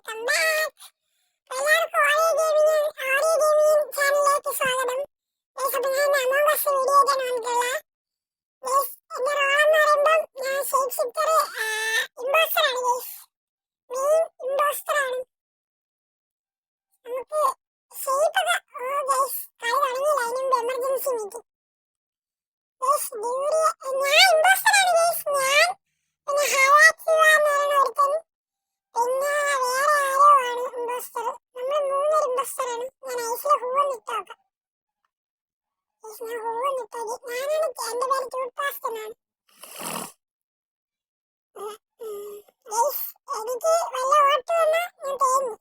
Welcome back. എല്ലാവർക്കും audio gaming ചാനലിലേക്ക് സ്വാഗതം. അപ്പോൾ ഞാൻ അമോംഗ് അസ് വീഡിയോ ആയിട്ടാണ് വന്നിട്ടുള്ളത്. എൻ്റെ റോളെന്ന് പറയുമ്പോൾ ഞാൻ ഷേപ്പ് ഷിഫ്റ്റർ ഇമ്പോസ്റ്ററാണ് ഗൈസ്. മെയിൻ ഇമ്പോസ്റ്ററാണ്. നമുക്ക് ഷേപ്പൊക്കെ ഗൈസ് കളി തുടങ്ങിയില്ല, അതിന് മുമ്പ് എമർജൻസി മീറ്റിംഗ് ഗൈസ്. ഞാൻ ഇമ്പോസ്റ്ററാണ് ഗൈസ്. ഞാൻ പിന്നെ ഹയാക്യുവ എന്ന് പറയുന്ന ഒരുത്തൻ, പിന്നെ വേറെ ആരോ ആണ് ഇമ്പോസ്റ്റർ. നമ്മൾ മൂന്നൊരു ഇമ്പോസ്റ്ററാണ്. ഞാൻ ഐസിലെ ഹൂവൊന്ന് ഇട്ടോക്കാം. ഞാൻ ഹൂവൊന്ന് ഇട്ടോക്കി. ഞാനാണ്, എൻ്റെ പേര് ടൂത്ത് പാസ്റ്റ് എന്നാണ്. എനിക്ക് വല്ല വോട്ട് വന്നാൽ ഞാൻ തേങ്ങി.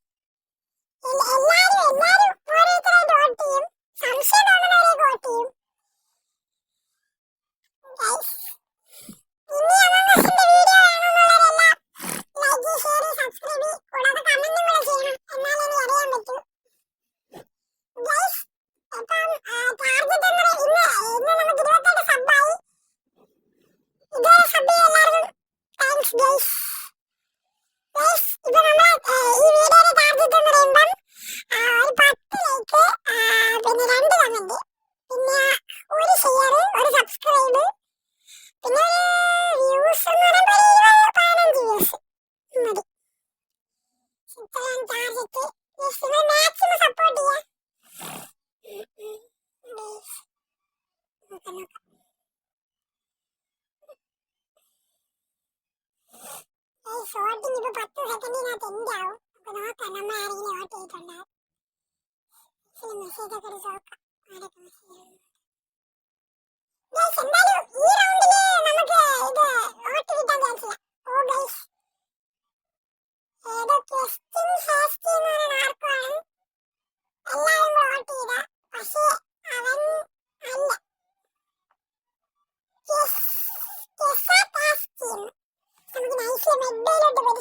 എല്ലാവരും ഓരോരുത്തരായിട്ട് വോട്ട് ചെയ്യും. സംശയം തോന്നുന്നവരേക്ക് വോട്ട് ചെയ്യും. ഇനി അമോംഗ് വീഡിയോ വേണമെന്നുള്ളവരെല്ലാം ലൈക്ക്, ഷെയർ, സബ്സ്ക്രൈബ്, കൂടാതെ കമന്റും കൂടെ ചെയ്യണം. എന്നാലേ എനിക്ക് അറിയാൻ പറ്റൂ ഗൈസ്. അപ്പം ടാർഗറ്റ് എന്ന് ഇന്ന് നമുക്ക് 28 സബ്ബായി. ഇതുവരെ സബ് ചെയ്ത എല്ലാവർക്കും താങ്ക്സ് ഗൈസ്. ഇപ്പൊ നമ്മളെ ഈ വീഡിയോയുടെ ടാർഗറ്റ് എന്ന് പറയുമ്പം ഒരു 10 ലൈക്ക്, പിന്നെ 2 കമന്റ്, പിന്നെ ഒരു ഷെയർ, ഒരു സബ്സ്ക്രൈബ്, പിന്നെ ഒരു വ്യൂസ് എന്ന് പറയുമ്പോൾ 15 വ്യൂസ് മതി. ഇത്രയാണ് ടാർഗറ്റ്. നിങ്ങൾ മാക്സിമം സപ്പോർട്ട് ചെയ്യാം. ഷോട്ടിങ് ഇപ്പൊ 10 സെക്കൻഡിനകത്ത് എൻഡ് ആവും. അപ്പൊ നോക്കാം നമ്മൾ ആരെങ്കിലും വോട്ട് ചെയ്തിട്ടുണ്ടാവും. മെസ്സേജ് ഒക്കെ ഒരു നോക്കാം ആരൊക്കെ മെസ്സേജ്. എന്തായാലും ഈ റൗണ്ടില് നമുക്ക് ഇത് വോട്ട് കിട്ടാൻ ചാൻസ് ഇല്ല. ഓ ഗൈസ്, ഏതോ ക്രിസ്ത്യൻ ഹാസ്റ്റി എന്ന് പറയുന്ന ആർക്കാണ് എല്ലാവരും വോട്ട് ചെയ്ത, പക്ഷേ അവൻ അല്ല. നമുക്ക് നൈസിൽ മെഡയിലോട്ട് പോയി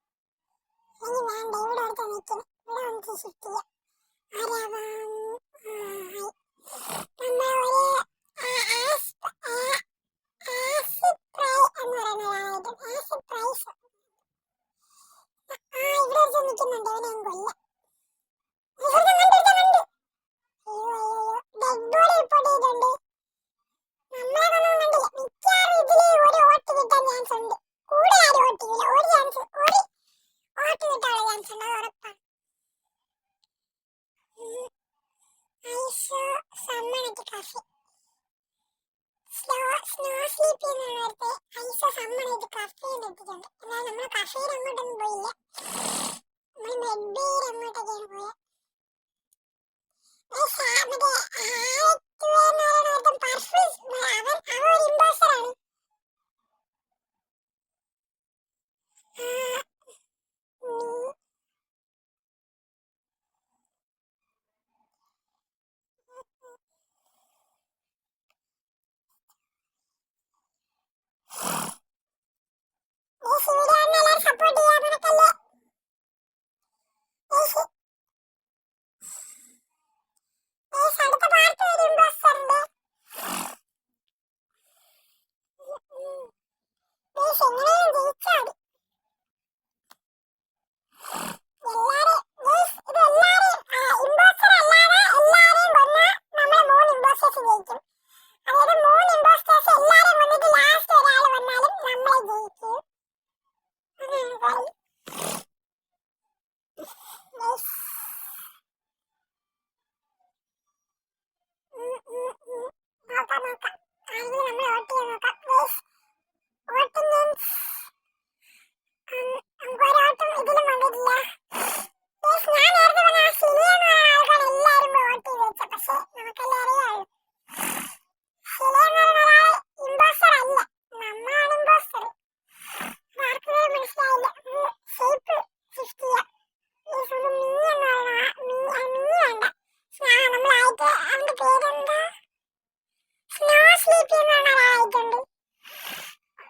ഷിഫ്റ്റ് ചെയ്യാം. ഇനി വേണ്ട, ഇവിടെ അടുത്ത് നിൽക്കണം. ഇവിടെ നമുക്ക് ഷിഫ്റ്റ് ചെയ്യാം. ആരാവാം? നമ്മളൊരു സപ്പോർട്ട് ചെയ്യാൻ നടക്കല്ലേ.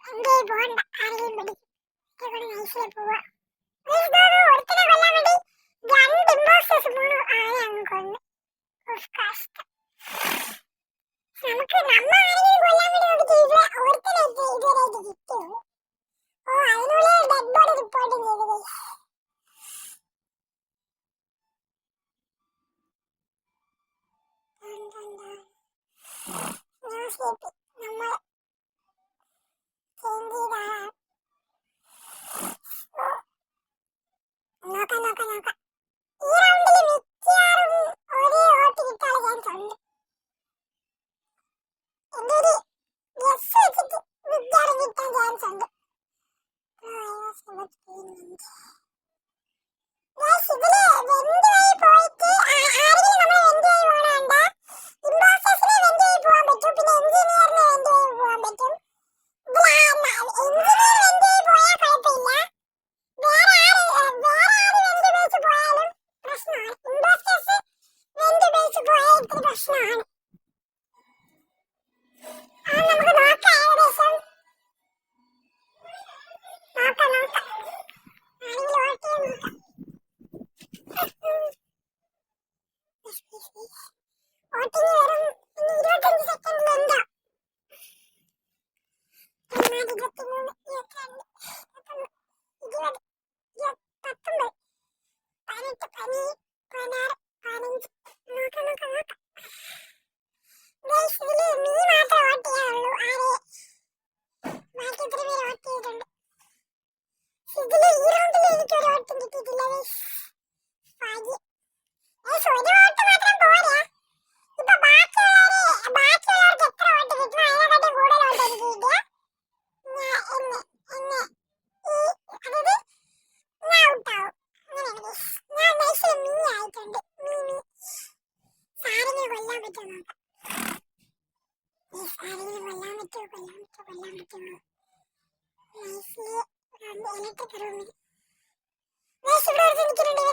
അടുത്ത പാർട്ട് വരുമ്പോ എങ്ങനെ ജയിച്ചാൽ ബിജെപി നമ്മൾ ചേഞ്ച് ചെയ്ത ആളാണ്. നോക്കാം നോക്കാം നോക്കാം. ഈ റൗണ്ടിൽ മിക്കവാറും ഒരേ വോട്ട് കിട്ടാനുള്ള ചാൻസ് ഉണ്ട്. എന്റെ ഒരു ഗസ് വെച്ചിട്ട് മിക്കവാറും കിട്ടാൻ ചാൻസ് ഉണ്ട്. ഇതില് വെന്റ് വഴി പോയിട്ട് ആരെങ്കിലും നമ്മളെ വെന്റ് വഴി പോകണണ്ട. ഇമ്പോസ്റ്റേഴ്സിനെ വെന്റ് വഴി പോകാൻ പറ്റും, പിന്നെ എഞ്ചിനീയറിനെ വെന്റ് വഴി പോകാൻ പറ്റും. എഞ്ചിനീയർ വെന്റ് വഴി പോയാൽ കുഴപ്പമില്ല, വേറെ ആര് വെന്റ് ബേസ് പോയാലും പ്രശ്നമാണ്. ഇമ്പോസ്റ്റേഴ്സ് വെന്റ് ബേസ് പോയാൽ ഇത്തിരി പ്രശ്നമാണ്. അത് നമുക്ക് നോക്കാം, ഏകദേശം നോക്കാം നോക്കാം. ആരെങ്കിലും വോട്ട് ചെയ്യാൻ നോക്കാം. വോട്ടിങ് വെറും 25 സെക്കൻഡിലുണ്ടോ? 23, 22, 23, 24, 20, 19, 18, 16, 15. നോക്കാം നോക്കാം നോക്കാം. ഗൈസ്, ഇതില് നീ മാത്രമേ വോട്ട് ചെയ്യാനുള്ളൂ. ബാക്കി ഇത്ര പേര് വോട്ട് ചെയ്തിട്ടുണ്ട്. ഇതില് ഈ റൗണ്ടിൽ എനിക്കൊരു വോട്ടും കിട്ടിയിട്ടില്ല ഗൈസ്. ഭാഗ്യം. ഗൈസ്, ഒരു വോട്ട് മാത്രം പോരാ. ഇപ്പൊ ബാക്കിയുള്ളവർക്ക് എത്ര വോട്ട് കിട്ടും അതിനെക്കാട്ടി കൂടുതൽ വോട്ട് എനിക്ക് കിട്ടിയ അതായത് ഞാൻ ഔട്ടാവും. അങ്ങനെയാണ് ഗൈസ്. ഞാൻ ഗൈസ് മീ ആയിട്ടുണ്ട്. മീ സാറിനെ കൊല്ലാൻ പറ്റുമോ നോക്കാം. ആരെങ്കിലും കൊല്ലാൻ പറ്റുമോ? നൈസ്ലി ഇലക്ട്രിക് റൂമിൽ ഇവിടെ ഒരു നിൽക്കുന്നുണ്ട്.